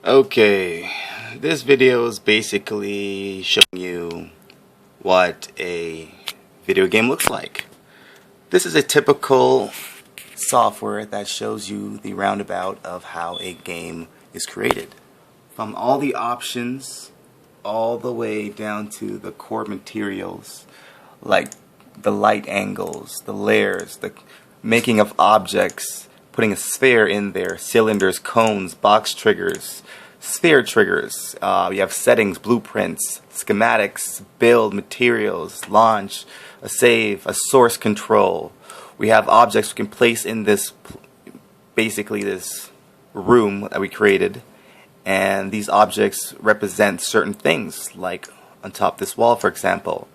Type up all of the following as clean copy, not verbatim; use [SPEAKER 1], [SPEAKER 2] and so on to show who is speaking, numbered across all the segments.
[SPEAKER 1] Okay, this video is basically showing you what a video game looks like. This is a typical software that shows you the roundabout of how a game is created. From all the options all the way down to the core materials like the light angles, the layers, the making of objects, putting a sphere in there, cylinders, cones, box triggers, sphere triggers. We have settings, blueprints, schematics, build, materials, launch, a save, a source control. We have objects we can place in this, basically this room that we created, and these objects represent certain things, like on top of this wall, for example.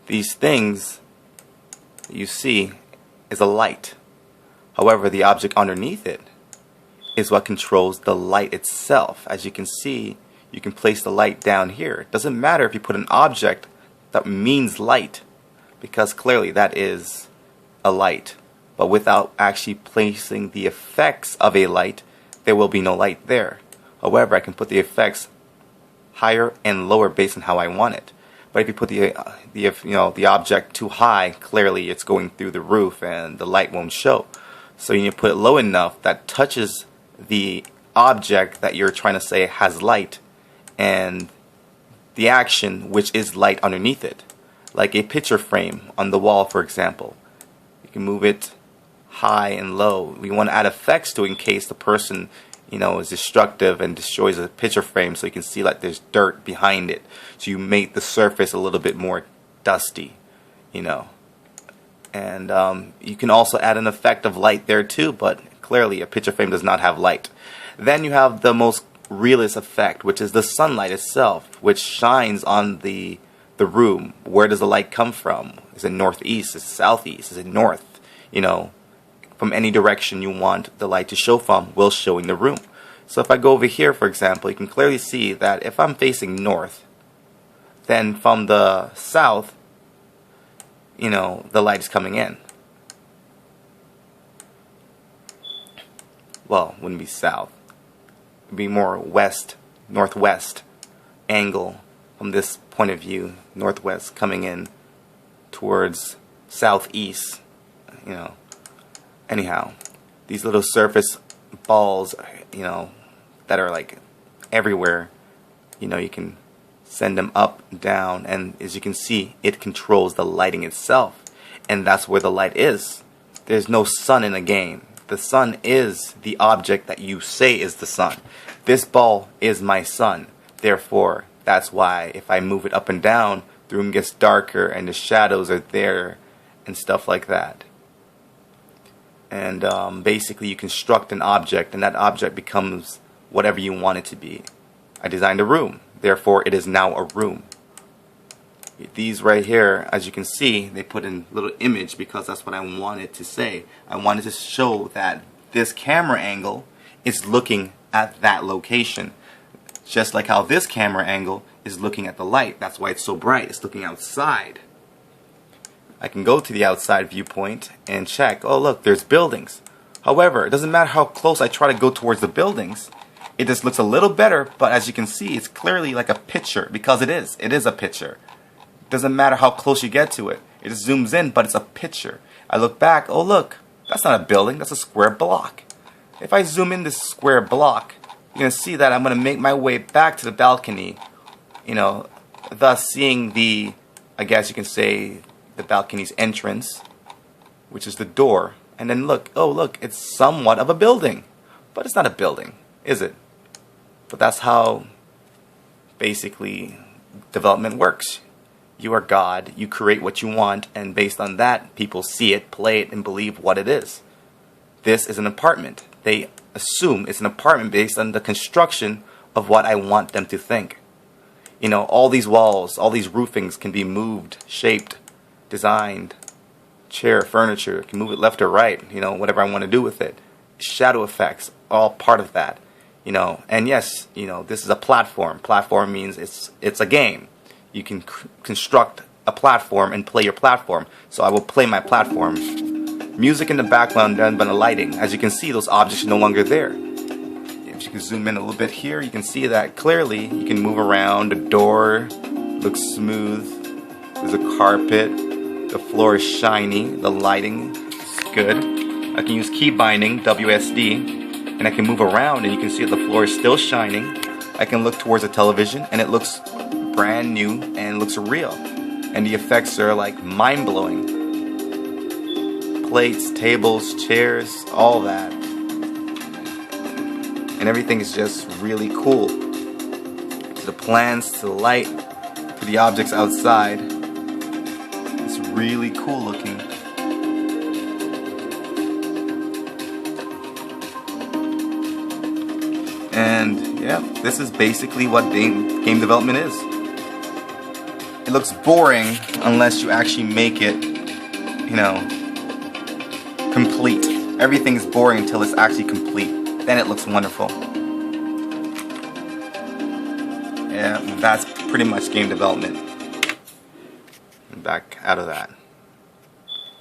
[SPEAKER 1] These things you see is a light. However, the object underneath it is what controls the light itself. As you can see, you can place the light down here. It doesn't matter if you put an object that means light, because clearly that is a light. But without actually placing the effects of a light, there will be no light there. However, I can put the effects higher and lower based on how I want it. But if you put the object too high, clearly it's going through the roof and the light won't show. So you need to put it low enough that touches the object that you're trying to say has light and the action which is light underneath it. Like a picture frame on the wall, for example. You can move it high and low. We want to add effects to it in case the person is destructive and destroys a picture frame, so you can see like there's dirt behind it. So you make the surface a little bit more dusty, And you can also add an effect of light there too, but clearly a picture frame does not have light. Then you have the most realist effect, which is the sunlight itself, which shines on the room. Where does the light come from? Is it northeast? Is it southeast? Is it north? From any direction you want the light to show from will show in the room. So if I go over here, for example, you can clearly see that if I'm facing north, then from the south, the light is coming in. Well, it wouldn't be south. It would be more west, northwest angle from this point of view, northwest coming in towards southeast, Anyhow, these little surface balls, that are like everywhere, you can send them up, down, and as you can see, it controls the lighting itself. And that's where the light is. There's no sun in a game. The sun is the object that you say is the sun. This ball is my sun. Therefore, that's why if I move it up and down, the room gets darker and the shadows are there and stuff like that. And basically you construct an object, and that object becomes whatever you want it to be. I designed a room, therefore it is now a room. These right here, as you can see, they put in a little image because that's what I wanted to say. I wanted to show that this camera angle is looking at that location, just like how this camera angle is looking at the light. That's why it's so bright. It's looking outside. I can go to the outside viewpoint and check. Oh, look, there's buildings. However, it doesn't matter how close I try to go towards the buildings. It just looks a little better, but as you can see, it's clearly like a picture, because it is. It is a picture. It doesn't matter how close you get to it. It just zooms in, but it's a picture. I look back. Oh, look, that's not a building. That's a square block. If I zoom in this square block, you're going to see that I'm going to make my way back to the balcony, thus seeing the, I guess you can say, the balcony's entrance, which is the door. And then look, oh look, it's somewhat of a building, but it's not a building, is it? But that's how basically development works. You are God, you create what you want, and based on that, people see it, play it, and believe what it is. This is an apartment. They assume it's an apartment based on the construction of what I want them to think. All these walls, all these roofings can be moved, shaped, designed. Chair, furniture, can move it left or right, whatever I want to do with it. Shadow effects, all part of that. And yes, this is a platform. Platform means it's a game. You can construct a platform and play your platform. So I will play my platform. Music in the background done by the lighting. As you can see, those objects are no longer there. if you can zoom in a little bit here, you can see that clearly. You can move around. The door looks smooth. There's a carpet. The floor is shiny. The lighting is good. I can use key binding, WSD, and I can move around and you can see that the floor is still shining. I can look towards the television and it looks brand new and it looks real. And the effects are like mind-blowing. Plates, tables, chairs, all that. And everything is just really cool. To the plants, to the light, to the objects outside. It's really cool looking. And yeah, this is basically what game development is. It looks boring unless you actually make it, you know, complete. Everything is boring until it's actually complete. Then it looks wonderful. Yeah, that's pretty much game development. Back out of that.